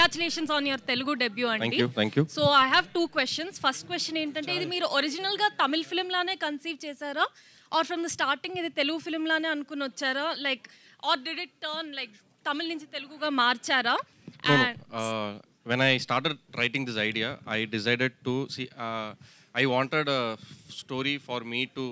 Congratulations on your Telugu debut అండి. Thank you. So I have 2 questions. First question ఏంటంటే, ఇది మీరు ఒరిజినల్గా తమిళ్ ఫిలిం లానే కన్సీవ్ చేశారా, ఆర్ ఫ్రమ్ ద స్టార్టింగ్ ఇది తెలుగు ఫిలిం లానే అనుకుని వచ్చారా, like or did it turn like Tamil నుంచి తెలుగుగా మార్చారా? When I started writing this idea, I decided to see. I wanted a story for me to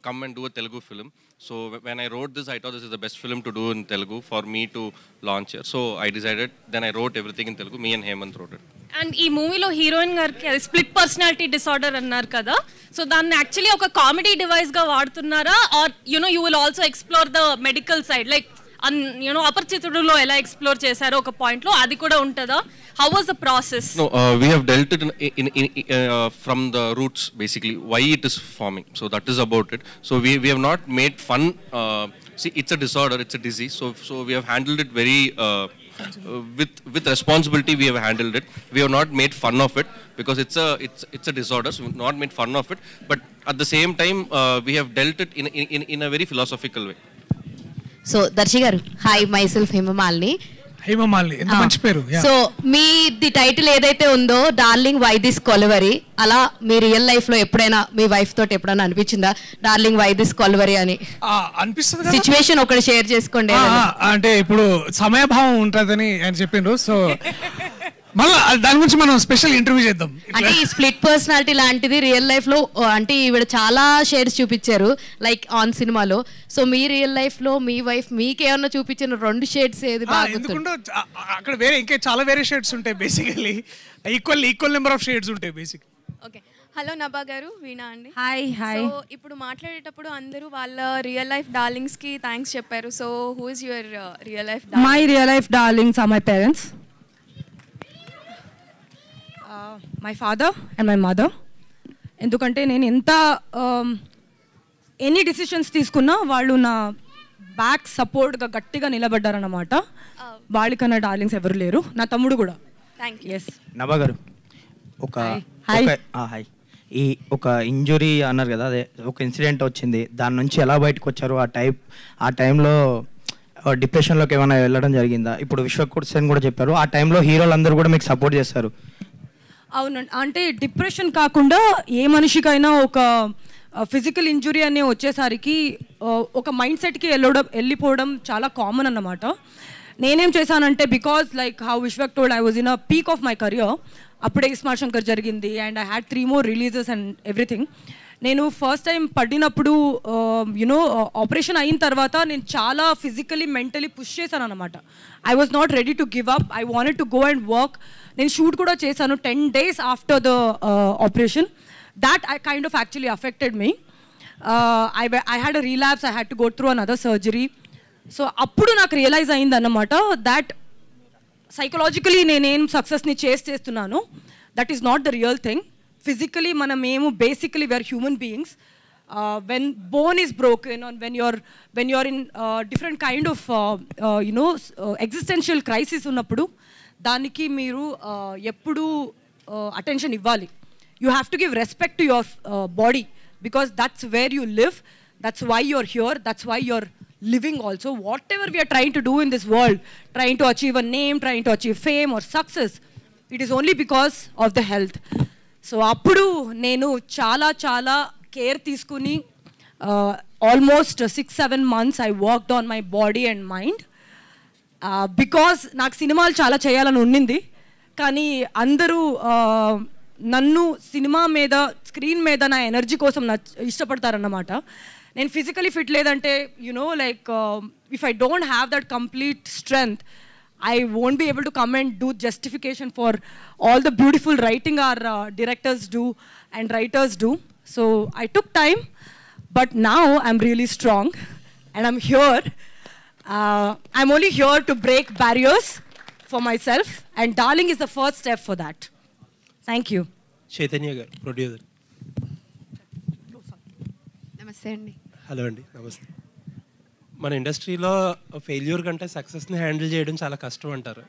come and do a Telugu film. So when I wrote this, I thought this is the best film to do in Telugu for me to launch here. So I decided. Then I wrote everything in Telugu. Me and Hemant wrote it. And ఈ మూవీలో heroine గారికి అది split personality disorder అన్నారు కదా, so దాన్ని actually ఒక comedy డివైస్గా వాడుతున్నారా, or you will also explore the medical side, like అపరిచితుడులో ఎలా ఎక్స్ప్లోర్ చేశారో ఒక పాయింట్లో అది కూడా ఉంటుందా? How was the process? No, we have dealt it from the roots, basically why it is forming. So that is about it. So we have not made fun. See, it's a disorder, it's a disease. So we have handled it very with responsibility. We have handled it. We have not made fun of it because it's a disorder. So we have not made fun of it. But at the same time, we have dealt it in a very philosophical way. So Darshi గారు, hi, my self Hema Malini. ఎంత మంచి పేరు. So మీ title ఏదైతే ఉందో, darling why this కొలవరీ, అలా మీ real life లో ఎప్పుడైనా మీ wife తోటి ఎప్పుడైనా అనిపించిందా డార్లింగ్ వై దిస్ కొలవరీ అని? అనిపిస్తుంది. సిచ్యువేషన్ ఒకటి షేర్ చేసుకోండి. అంటే ఇప్పుడు సమయభావం ఉంటుందని ఆయన చెప్పిండ్రు. సో మళ్ళీ దాని గురించి మనం స్పెషల్ ఇంటర్వ్యూ చేద్దాం. అంటే ఈ స్ప్లిట్ పర్సనాలిటీ లాంటిది రియల్ లైఫ్ లో, అంటే ఈవిడ చాలా షేడ్స్ చూపించారు లైక్ ఆన్ సినిమాలో. సో మీ రియల్ లైఫ్ లో మీ వైఫ్ మీకు ఏమన్నా చూపించిన 2 షేడ్స్ ఏది బాగా? ఎందుకంటే అక్కడ వేరే ఇంకా చాలా వేరే షేడ్స్ ఉంటాయి. Basically equal number of shades ఉంటాయి బేసిక్. ఓకే, హలో నభా గారు, వీణా అండి. హాయ్. సో ఇప్పుడు మాట్లాడేటప్పుడు అందరూ వాళ్ళ రియల్ లైఫ్ డార్లింగ్స్ కి థ్యాంక్స్ చెప్పారు. So who is your real life? My real life darlings are my parents, my father and my mother. ఎందుకంటే నేను ఎంత ఎన్ని డిసిషన్స్ తీసుకున్నా వాళ్ళు నా బ్యాక్ సపోర్ట్గా గట్టిగా నిలబడ్డారన్నమాట. వాళ్ళకన్నా డార్లింగ్స్ ఎవరు లేరు, నా తమ్ముడు కూడా. Thank you. ఎస్. నభా గారు, హాయ్. ఈ ఒక ఇంజురీ అన్నారు కదా, అదే ఒక ఇన్సిడెంట్ వచ్చింది, దాని నుంచి ఎలా బయటకు వచ్చారు? ఆ టైంలో డిప్రెషన్లోకి ఏమైనా వెళ్ళడం జరిగిందా? ఇప్పుడు విశ్వక్ సేన్ కూడా చెప్పారు, ఆ టైంలో హీరోలందరూ కూడా మీకు సపోర్ట్ చేస్తారు. అవునండి, అంటే డిప్రెషన్ కాకుండా ఏ మనిషికైనా ఒక ఫిజికల్ ఇంజురీ అనే వచ్చేసరికి ఒక మైండ్ సెట్కి వెళ్ళిపోవడం చాలా కామన్ అన్నమాట. నేనేం చేశానంటే, because like how Vishwak told, I was in a peak of my career. అప్పుడే స్మార్ట్ శంకర్ జరిగింది and I had 3 more releases and everything. నేను ఫస్ట్ టైం పడినప్పుడు ఆపరేషన్ అయిన తర్వాత నేను చాలా ఫిజికలీ మెంటలీ పుష్ చేశాను అనమాట. I was not ready to give up. I wanted to go and work. నేను షూట్ కూడా చేశాను 10 days after the operation. That I kind of actually affected me. I had a relapse. I had to go through another surgery. So అప్పుడు నాకు realise అయింది అన్నమాట that psychologically నేనేం సక్సెస్ని చేస్తున్నాను, that is not the real thing. Physically మనమేమో basically we are human beings. When bone is broken or when you're in different kind of existential crisis ఉన్నప్పుడు దానికి మీరు ఎప్పుడు attention ఇవ్వాలి. You have to give respect to your body because that's where you live, that's why you're here, that's why you're living also. Whatever we are trying to do in this world, trying to achieve a name, trying to achieve fame or success, it is only because of the health. So అప్పుడు నేను చాలా చాలా care తీసుకుని almost 6-7 months I worked on my body and mind. Because నాకు సినిమాలు చాలా చేయాలని ఉండింది, కానీ అందరూ నన్ను సినిమా మీద స్క్రీన్ మీద నా ఎనర్జీ కోసం ఇష్టపడతారన్నమాట. నేను ఫిజికలీ ఫిట్ లేదంటే like if I don't have that complete strength, I won't be able to come and do justification for all the beautiful writing our directors do and writers do. So I took time, but now I'm really strong and I'm here. I'm only here to break barriers for myself, and Darling is the first step for that. Thank you. Chaitanya garu, producer. నమస్తే అండి. Hello అండి, నమస్తే. మన ఇండస్ట్రీలో failure కంటే సక్సెస్ని handle చేయడం చాలా కష్టం అంటారు.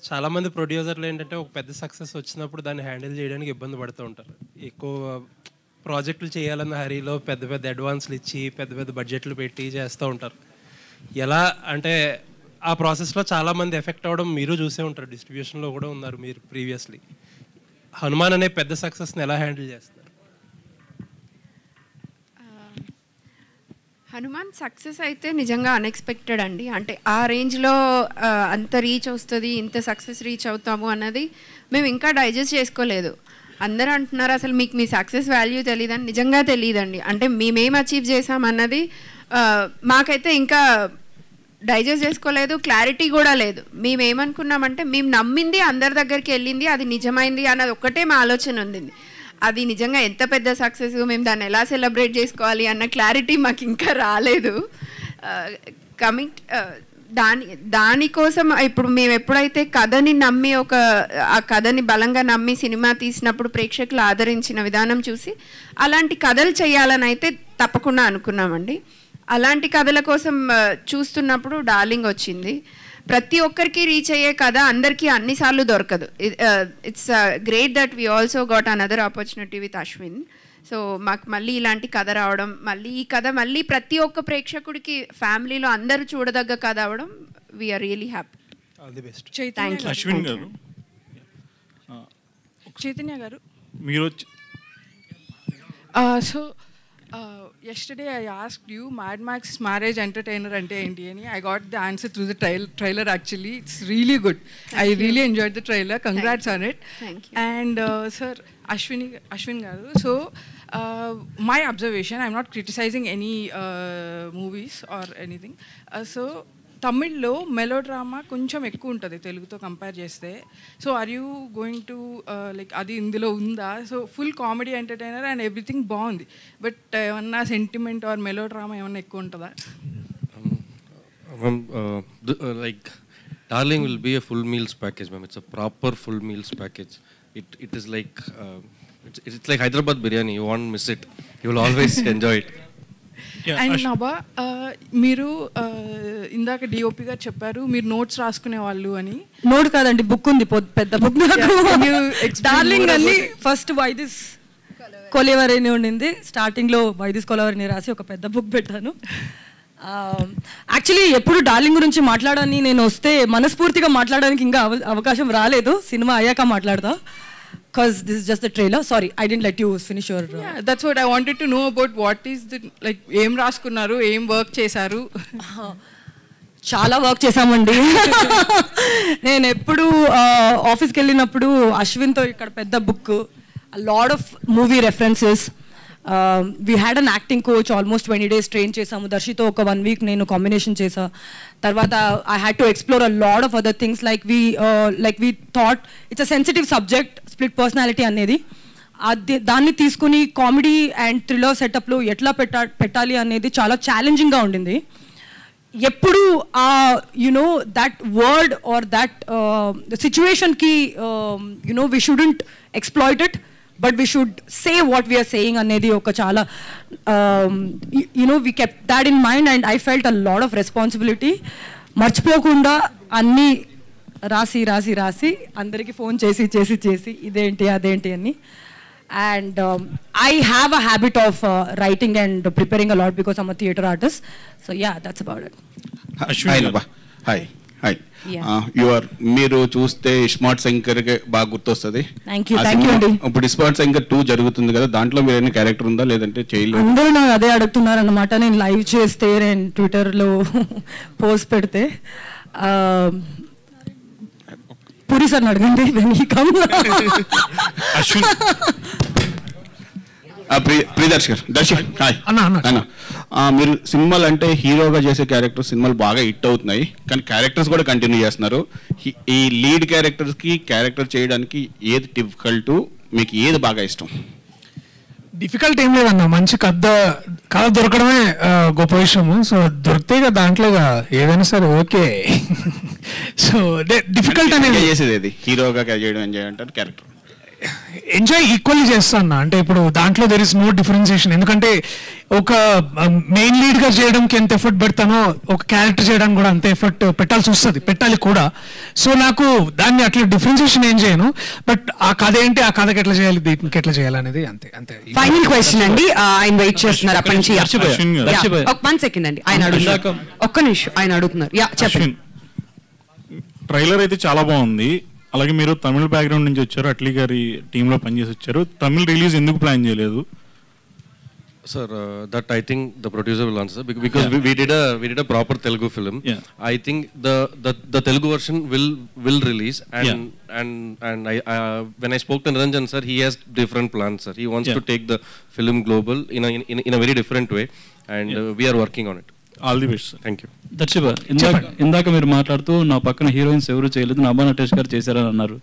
చాలామంది ప్రొడ్యూసర్లు ఏంటంటే ఒక పెద్ద సక్సెస్ వచ్చినప్పుడు దాన్ని హ్యాండిల్ చేయడానికి ఇబ్బంది పడుతూ ఉంటారు. ఎక్కువ ప్రాజెక్టులు చేయాలన్న హరీలో పెద్ద పెద్ద అడ్వాన్స్లు ఇచ్చి పెద్ద పెద్ద బడ్జెట్లు పెట్టి చేస్తూ ఉంటారు. ఎలా అంటే ఆ ప్రాసెస్లో చాలామంది ఎఫెక్ట్ అవ్వడం మీరు చూసే ఉంటారు, డిస్ట్రిబ్యూషన్లో కూడా ఉన్నారు మీరు ప్రీవియస్లీ. హనుమాన్ అనే పెద్ద సక్సెస్ని ఎలా హ్యాండిల్ చేస్తారు? హనుమాన్ సక్సెస్ అయితే నిజంగా అన్ఎక్స్పెక్టెడ్ అండి. అంటే ఆ రేంజ్లో అంత రీచ్ వస్తుంది, ఇంత సక్సెస్ రీచ్ అవుతాము అన్నది మేము ఇంకా డైజెస్ట్ చేసుకోలేదు. అందరూ అంటున్నారు అసలు మీకు మీ సక్సెస్ వాల్యూ తెలియదని. నిజంగా తెలియదండి. అంటే మేమేం అచీవ్ చేసామన్నది మాకైతే ఇంకా డైజెస్ట్ చేసుకోలేదు, క్లారిటీ కూడా లేదు. మేమేమనుకున్నామంటే మేము నమ్మింది అందరి దగ్గరికి వెళ్ళింది, అది నిజమైంది అన్నది ఒక్కటే మా ఆలోచన ఉంది. అది నిజంగా ఎంత పెద్ద సక్సెస్, మేము దాన్ని ఎలా సెలబ్రేట్ చేసుకోవాలి అన్న క్లారిటీ మాకు ఇంకా రాలేదు. కమింగ్ దానికోసం ఇప్పుడు మేము ఎప్పుడైతే కథని నమ్మి ఆ కథని బలంగా నమ్మి సినిమా తీసినప్పుడు ప్రేక్షకులు ఆదరించిన విధానం చూసి అలాంటి కథలు చేయాలని అయితే తప్పకుండా అనుకున్నామండి. అలాంటి కథల కోసం చూస్తున్నప్పుడు డార్లింగ్ వచ్చింది. ప్రతి ఒక్కరికి రీచ్ అయ్యే కథ అందరికీ అన్నిసార్లు దొరకదు. It's great that we also got another opportunity with Ashwin. So మాకు మళ్ళీ ఇలాంటి కథ రావడం, మళ్ళీ ఈ కథ మళ్ళీ ప్రతి ఒక్క ప్రేక్షకుడికి ఫ్యామిలీలో అందరూ చూడదగ్గ కథ అవడం, we are really happy. All the best. Thank you. Ashwin గారు, చైతన్య గారు, మీరు so yesterday I asked you Mad Max marriage entertainer ante enti ani. I got the answer through the trailer actually. It's really good. I really enjoyed the trailer. Congrats on it. Thank you. And sir Ashwin garu, so my observation, I'm not criticizing any movies or anything, so తమిళ్లో melodrama కొంచెం ఎక్కువ ఉంటుంది తెలుగుతో compare చేస్తే. So are you going to like అది ఇందులో ఉందా? So full comedy entertainer and everything బాగుంది, బట్ ఏమన్నా సెంటిమెంట్ ఆర్ మెలో డ్రామా ఏమన్నా ఎక్కువ ఉంటుందా? Like Darling will be a full meals package, ma'am. It's a proper full meals package. It is like it's like Hyderabad biryani. You won't miss it. You will always enjoy it. And Nabha, మీరు ఇందాక DOP గారు చెప్పారు మీరు notes రాసుకునే వాళ్ళు అని. Note కాదండి, book ఉంది, పెద్ద బుక్. డార్లింగ్ అని ఫస్ట్ వైదిస్ కొలేవరిని ఉండింది, స్టార్టింగ్లో వైదిస్ కొలేవరిని రాసి ఒక పెద్ద బుక్ పెట్టాను. యాక్చువల్లీ ఎప్పుడు డార్లింగ్ గురించి మాట్లాడని నేను వస్తే మనస్ఫూర్తిగా మాట్లాడడానికి ఇంకా అవకాశం రాలేదు. సినిమా అయ్యాక మాట్లాడతా. Because this is just the trailer. Sorry, I didn't let you finish your... Yeah, that's what I wanted to know about. What is the, like, ఏం రాసుకున్నారు, ఏం వర్క్ చేశారు? చాలా వర్క్ చేశామండి. నేను ఎప్పుడు ఆఫీస్కి వెళ్ళినప్పుడు అశ్విన్తో ఇక్కడ పెద్ద book, lot of movie references. We had an acting coach, almost 20 days train చేసాము. దర్శితో ఒక 1 week నేను కాంబినేషన్ చేసా. తర్వాత I had to explore a lot of other things. Like we thought it's a sensitive subject, split personality అనేది. దాన్ని తీసుకుని comedy and thriller సెటప్లో ఎట్లా పెట్టాలి అనేది చాలా ఛాలెంజింగ్గా ఉండింది. ఎప్పుడు you know that word or that సిచ్యువేషన్కి you know we shouldn't exploit it, but we should say what we are saying anedi oka chala you know we kept that in mind, and I felt a lot of responsibility. marchipokunda anni rasi andariki phone chesi identi adenti anni. And I have a habit of writing and preparing a lot because I'm a theatre artist. So yeah, that's about it. Ashwin, hi. మీరు చూస్తే smart Shankar బాగా గుర్తొస్తుంది. Thank you అండి. ఇప్పుడు smart Shankar 2 జరుగుతుంది కదా, దాంట్లో మీరు ఏమైనా క్యారెక్టర్ ఉందా లేదంటే చేయలేదు? అందరూ నాకు అదే అడుగుతున్నారు అన్నమాట. నేను లైవ్ చేస్తే, నేను ట్విట్టర్లో పోస్ట్ పెడితే, పూరి సార్ అడగండి. అశ్విన్, ప్రియదర్శ్ గారు, దర్శక్ హాయ్ అన్న. మీరు సినిమాలు అంటే హీరోగా చేసే క్యారెక్టర్స్ సినిమాలు బాగా హిట్ అవుతున్నాయి, కానీ క్యారెక్టర్స్ కూడా కంటిన్యూ చేస్తున్నారు. ఈ లీడ్ క్యారెక్టర్స్కి క్యారెక్టర్ చేయడానికి ఏది డిఫికల్ట్, మీకు ఏది బాగా ఇష్టం? డిఫికల్ట్ ఏం లేదన్న, మంచి కథ దొరకడమే గొప్ప విషయము. సో దొరికితే దాంట్లో ఏదైనా సరే ఓకే. సో డిఫికల్ట్ అనేది చేసేది హీరోగా చేయడం ఎంజాయ్ అంటారు, క్యారెక్టర్ ఎంజాయ్ ఈక్వల్లీ చేస్తాను. అంటే ఇప్పుడు దాంట్లో దెర్ ఇస్ నో డిఫరెన్సియేషన్. ఎందుకంటే ఒక మెయిన్ లీడ్ గా చేయడానికి ఎంత ఎఫర్ట్ పెడతానో ఒక క్యారెక్టర్ చేయడానికి కూడా అంత ఎఫర్ట్ పెట్టాలి కూడా. సో నాకు దాన్ని అట్లా డిఫరెన్సియేషన్ ఏం చేయను. బట్ ఆ కథ ఏంటి, ఆ కథకి ఎట్లా చేయాలి, దీనికి ఎట్లా చేయాలి అనేది అంతే. ఫైనల్ క్వశ్చన్ అండి, ఆయన వెయిట్ చేస్తున్నారు అప్పటి నుంచి. 1 second అండి, ఆయన అడుగుతున్నారు. ఒక్క నిమిషం, ఆయన అడుగుతున్నారు. చెప్పండి. ట్రైలర్ అయితే చాలా బాగుంది. అలాగే మీరు తమిళ బ్యాక్గ్రౌండ్ నుంచి వచ్చారు, అట్లీ గారి టీంలో పనిచేసి వచ్చారు. తమిళ రిలీజ్ ఎందుకు ప్లాన్ చేయలేదు? Sir, that I think the producer will answer because we did a proper Telugu film. Yeah. I think the Telugu version will release and I when I spoke to Niranjan sir, he has different plans, sir. He wants to take the film global in a very different way, and we are working on it. All the best sir. Thank you. దర్శిబ, ఇందాక మీరు మాట్లాడుతూ నా పక్కన heroines ఎవరు చేయలేదు, నభా నటేష్ గారు చేశారని అన్నారు.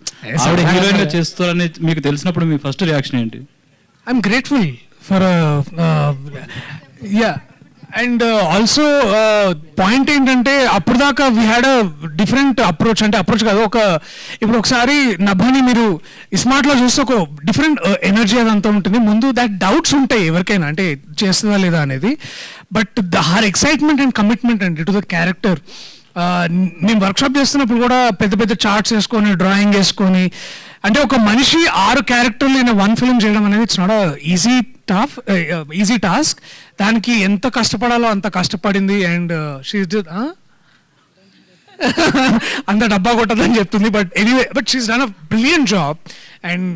ఆవిడ హీరోయిన్ గా చేస్తారని మీకు తెలిసినప్పుడు మీ ఫస్ట్ రియాక్షన్ ఏంటి? I'm grateful for and also point ఏంటంటే అప్పుడు దాకా we had a different approach. అంటే అప్రోచ్ కాదు, ఇప్పుడు ఒకసారి నభాని మీరు స్మార్ట్లో చూస్తే ఒక డిఫరెంట్ ఎనర్జీ అదంతా ఉంటుంది. ముందు దాట్ డౌట్స్ ఉంటాయి ఎవరికైనా, అంటే చేస్తుందా లేదా అనేది. But her excitement and commitment అండి టు ద క్యారెక్టర్. నేను వర్క్షాప్ చేస్తున్నప్పుడు కూడా పెద్ద పెద్ద చార్ట్స్ వేసుకొని డ్రాయింగ్ వేసుకొని, అంటే ఒక మనిషి 6 క్యారెక్టర్లు అయిన 1 ఫిల్మ్ చేయడం అనేది ఇట్స్ నాట్ ఈజీ టాస్క్. దానికి ఎంత కష్టపడాలో అంత కష్టపడింది. అండ్ అంత డబ్బా కొట్టదని చెప్తుంది, but anyway she's done a brilliant job. And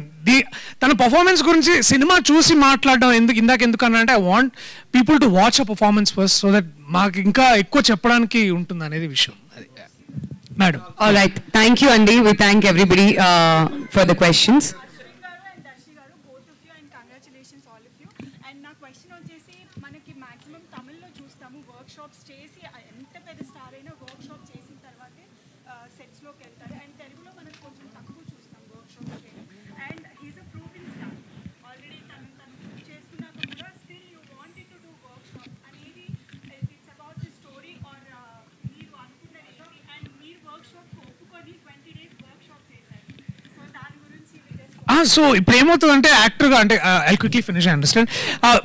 తన పర్ఫార్మెన్స్ గురించి సినిమా చూసి మాట్లాడడం ఎందుకు అన్నా, I want people to watch a performance first, so that మాకు ఇంకా ఎక్కువ చెప్పడానికి ఉంటుంది అనేది విషయం. Madam. All right. Thank you, Andy. We thank everybody for the questions. So ఇప్పుడు ఏమవుతుందంటే యాక్టర్గా, అంటే I quickly finish, I understand.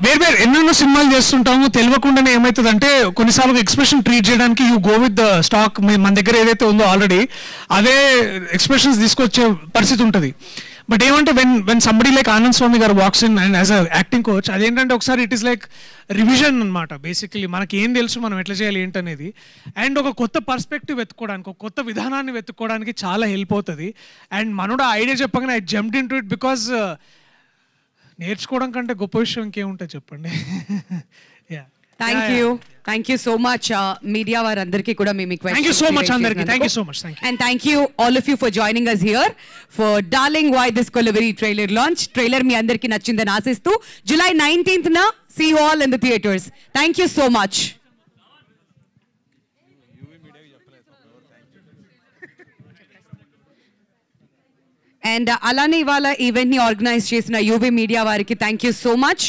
వేరే ఎన్నెన్నో సినిమాలు చేస్తుంటాము, తెలియకుండానే ఏమవుతుందంటే కొన్నిసార్లు ఎక్స్ప్రెషన్ ట్రీట్ చేయడానికి you go with the stock. మన దగ్గర ఏదైతే ఉందో ఆల్రెడీ అదే ఎక్స్ప్రెషన్స్ తీసుకొచ్చే పరిస్థితి ఉంటుంది. బట్ ఏమంటే వెన్ సంబడి లైక్ ఆనంద్ స్వామి గారు walks in and as a acting coach, అదేంటంటే ఒకసారి ఇట్ ఈస్ లైక్ రివిజన్ అనమాట. బేసికలీ మనకి ఏం తెలుసు, మనం ఎట్లా చేయాలి ఏంటనేది, అండ్ ఒక కొత్త పర్స్పెక్టివ్ వెతుక్కోవడానికి, ఒక కొత్త విధానాన్ని వెతుక్కోవడానికి చాలా హెల్ప్ అవుతుంది. అండ్ మనోడు ఐడియా చెప్పగానే I jumped in to it because నేర్చుకోవడం కంటే గొప్ప విషయం ఇంకేముంటుంది చెప్పండి. Thank you so much, media varandarki kuda me questions. Thank you so much andarki. Thank you so much. Thank you. And thank you all of you for joining us here for Darling Why This Kolaveri trailer launch. Trailer మీ అందరికి నచ్చిందని ఆశిస్తూ July 19th na see you all in the theaters. Thank you so much. And alane ivala event ni organize chesina UV media variki thank you so much.